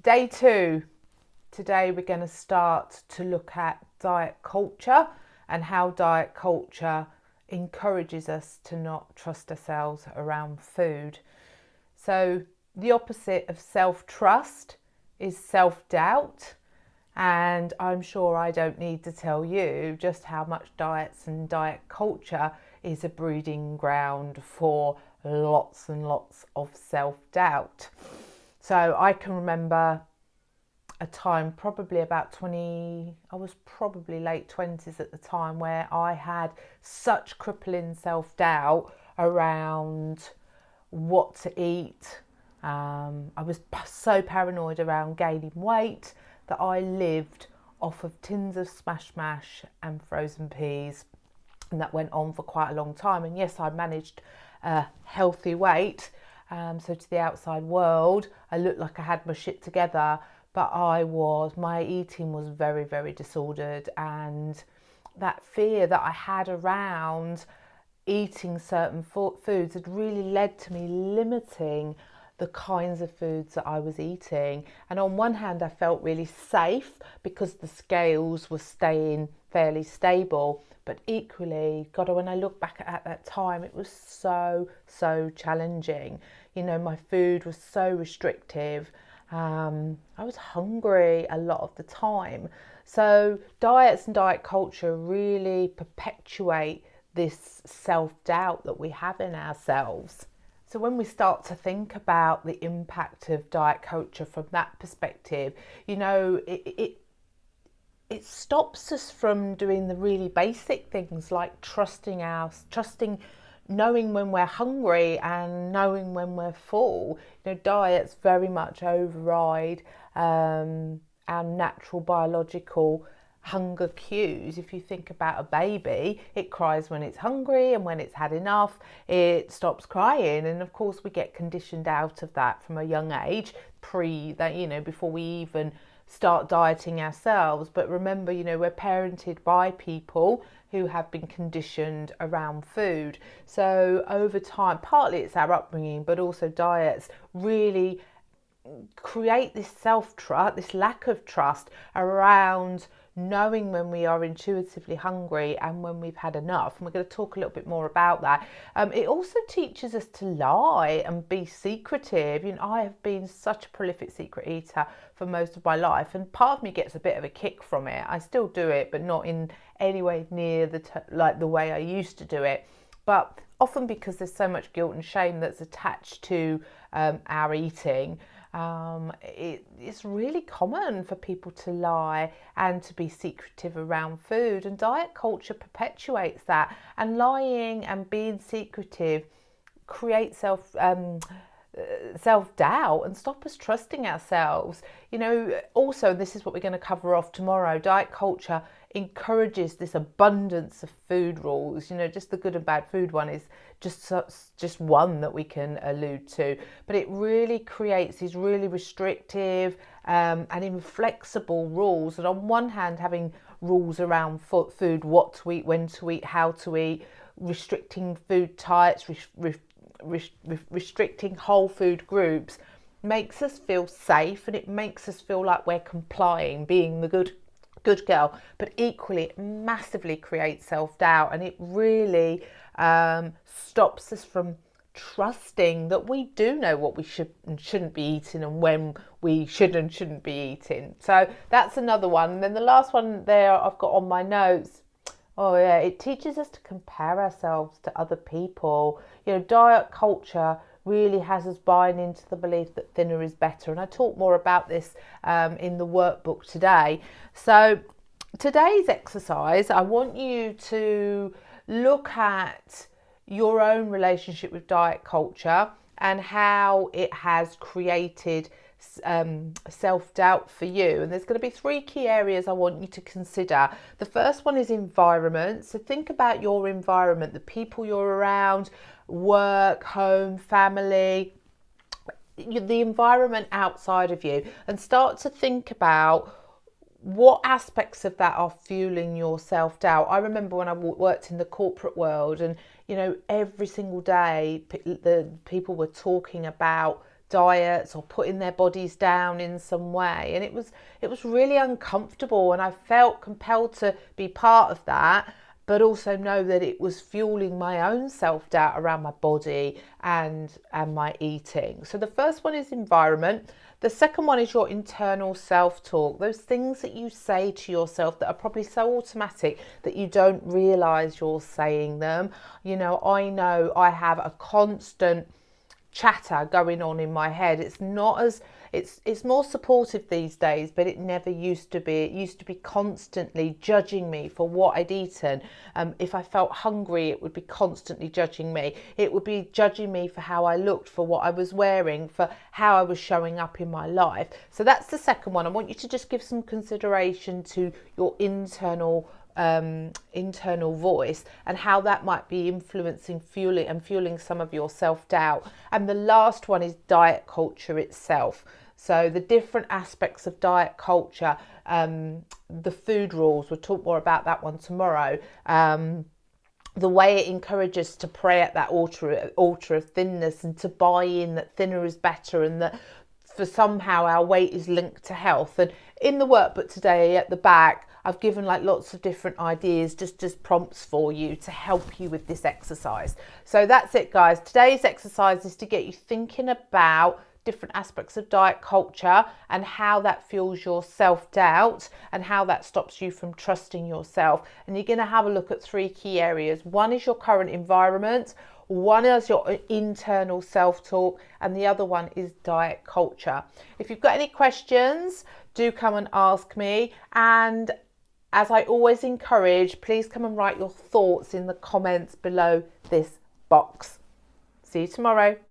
day 2. Today we're going to start to look at diet culture and how diet culture encourages us to not trust ourselves around food. So the opposite of self-trust is self-doubt, and I'm sure I don't need to tell you just how much diets and diet culture is a breeding ground for lots and lots of self-doubt. So I can remember a time, probably about 20, I was probably late 20s at the time, where I had such crippling self-doubt around what to eat. I was so paranoid around gaining weight that I lived off of tins of Smash Mash and frozen peas, and that went on for quite a long time. And yes, I managed a healthy weight, so to the outside world I looked like I had my shit together, but my eating was very, very disordered, and that fear that I had around eating certain foods had really led to me limiting the kinds of foods that I was eating. And on one hand I felt really safe because the scales were staying fairly stable, but equally, God, when I look back at that time, it was so challenging. You know, my food was so restrictive. I was hungry a lot of the time. So diets and diet culture really perpetuate this self-doubt that we have in ourselves. So when we start to think about the impact of diet culture from that perspective, you know, it stops us from doing the really basic things like trusting, knowing when we're hungry and knowing when we're full. You know, diets very much override our natural biological hunger cues. If you think about a baby, it cries when it's hungry, and when it's had enough it stops crying. And of course we get conditioned out of that from a young age, before we even start dieting ourselves. But remember, you know, we're parented by people who have been conditioned around food. So over time, partly it's our upbringing, but also diets really create this self-trust, this lack of trust around knowing when we are intuitively hungry and when we've had enough. And we're going to talk a little bit more about that. It also teaches us to lie and be secretive. You know, I have been such a prolific secret eater for most of my life, and part of me gets a bit of a kick from it. I still do it, but not in any way near the way I used to do it. But often because there's so much guilt and shame that's attached to our eating, it's really common for people to lie and to be secretive around food, and diet culture perpetuates that. And lying and being secretive creates self-doubt and stop us trusting ourselves. You know, also, this is what we're going to cover off tomorrow, diet culture encourages this abundance of food rules. You know, just the good and bad food one is just one that we can allude to, but it really creates these really restrictive and inflexible rules. And on one hand, having rules around food, what to eat, when to eat, how to eat, restricting food types, restricting whole food groups, makes us feel safe, and it makes us feel like we're complying, being the good girl. But equally, it massively creates self-doubt, and it really stops us from trusting that we do know what we should and shouldn't be eating, and when we should and shouldn't be eating. So that's another one. And then the last one there I've got on my notes, it teaches us to compare ourselves to other people. You know, diet culture really has us buying into the belief that thinner is better. And I talk more about this in the workbook today. So today's exercise, I want you to look at your own relationship with diet culture and how it has created self-doubt for you. And there's going to be 3 key areas I want you to consider. The first one is environment. So think about your environment, the people you're around, work, home, family, the environment outside of you, and start to think about what aspects of that are fueling your self-doubt. I remember when I worked in the corporate world, and you know, every single day the people were talking about diets or putting their bodies down in some way, and it was really uncomfortable, and I felt compelled to be part of that, but also know that it was fueling my own self-doubt around my body and my eating. So the first one is environment. The second one is your internal self-talk, those things that you say to yourself that are probably so automatic that you don't realize you're saying them. I know I have a constant chatter going on in my head. It's not as it's more supportive these days, but it never used to be. It used to be constantly judging me for what I'd eaten. If I felt hungry, it would be constantly judging me. It would be judging me for how I looked, for what I was wearing, for how I was showing up in my life. So that's the second one. I want you to just give some consideration to your internal voice and how that might be influencing, fueling some of your self-doubt. And the last one is diet culture itself. So the different aspects of diet culture, the food rules, we'll talk more about that one tomorrow. The way it encourages to pray at that altar of thinness, and to buy in that thinner is better, and that for somehow our weight is linked to health. And in the workbook today at the back, I've given lots of different ideas just as prompts for you to help you with this exercise. So that's it, guys. Today's exercise is to get you thinking about different aspects of diet culture and how that fuels your self-doubt and how that stops you from trusting yourself. And you're going to have a look at 3 key areas. One is your current environment, one is your internal self-talk, and the other one is diet culture. If you've got any questions, do come and ask me. And as I always encourage, please come and write your thoughts in the comments below this box. See you tomorrow.